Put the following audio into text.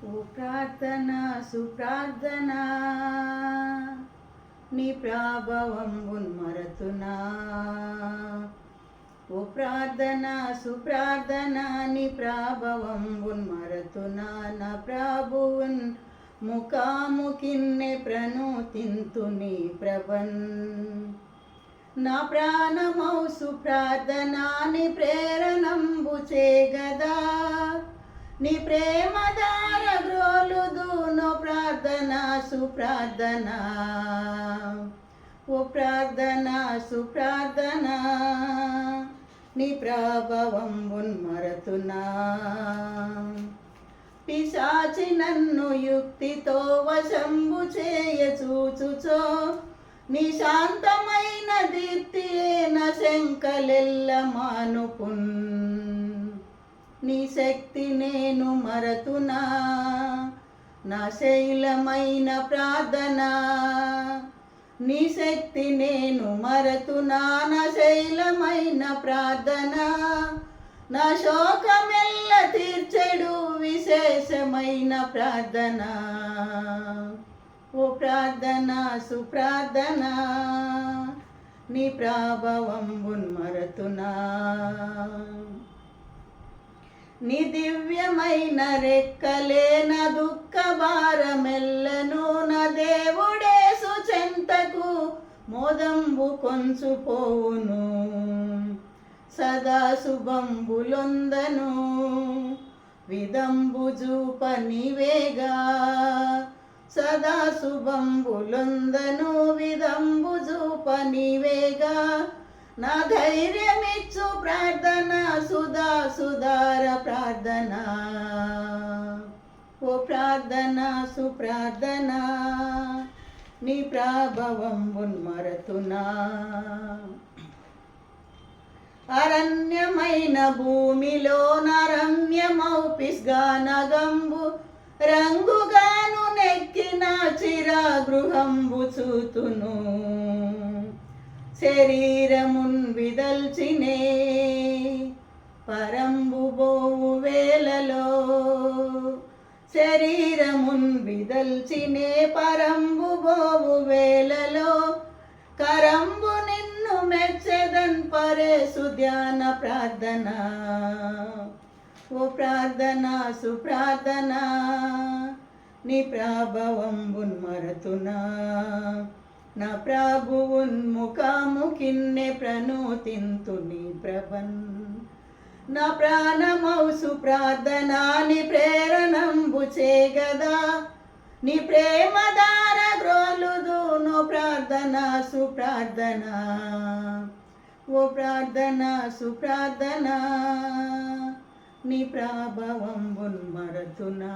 ఓ ప్రార్థన సుప్రార్థన నీ ప్రాభవం ఉన్మరతునా. ఓ ప్రార్థన సుప్రార్థన నీ ప్రాభవం ఉన్మరతునా. నా ప్రభువున్ ముఖాముఖిన్నే ప్రణుతింతు నీ ప్రభన్. నా ప్రాణమౌ సుప్రార్థనా నీ ప్రేరణంబు చేగదా. నీ ప్రేమ దార గ్రోలుదు నో ప్రార్థన సుప్రార్థన. ఓ ప్రార్థన సుప్రార్థన నీ ప్రభావం ఉన్మరతునా. పిశాచి నన్ను యుక్తితో వశంబు చేయ చూచుచో. నీ శాంతమైన దీప్తియే నా శంకలెల్ల మానుపున్. నీ శక్తి నేను మరతునా నా శైలమైన ప్రార్థన. నీ శక్తి నేను మరతునా నా శైలమైన ప్రార్థన. నా శోకమెల్ల తీర్చెడు విశేషమైన ప్రార్థన. ఓ ప్రార్థన సుప్రార్థన నీ ప్రభావం ఉన్మరతునా. నీ దివ్యమైన రెక్కలే నా దుఃఖ భారమెల్లను. నా దేవుడేసు చెంతకు మోదంబు కొంచుపోవును. సదా శుభంబులొందను విదంబు జూప నీవేగా. సదా శుభంబులొందను విదంబు జూప నీవేగా. నా ధైర్యమిచ్చు ప్రార్థన సుధా సుధార ప్రార్థన. ఓ ప్రార్థన సుప్రార్థన నీ ప్రభావం ఉన్మరతునా. అరణ్యమైన భూమిలో నరమ్యమౌ పిస్గానగంబు. రంగుగాను నెక్కిన చిరా గృహంబు చూతును. శరీరమున్ విదల్చినే పరంబు బోవు వేలలో. శరీరమున్ విదల్చినే పరంబు బోవు వేలలో. కరంబు నిన్ను మెచ్చెదన్ పరేసు ధ్యాన ప్రార్థన. ఓ ప్రార్థన సుప్రార్థన నీ ప్రభావం ఉన్మరతునా. నా ప్రభువున్ ముఖాముఖిన్నే ప్రణుతింతు నీ ప్రభన్. నా ప్రాణమౌ సుప్రార్థన నీ ప్రేరణంబు చేగదా. నీ ప్రేమ దార గ్రోలుదు నో ప్రార్థన సుప్రార్థన. ఓ ప్రార్థన సుప్రార్థన నీ ప్రభావం ఉన్మరతునా.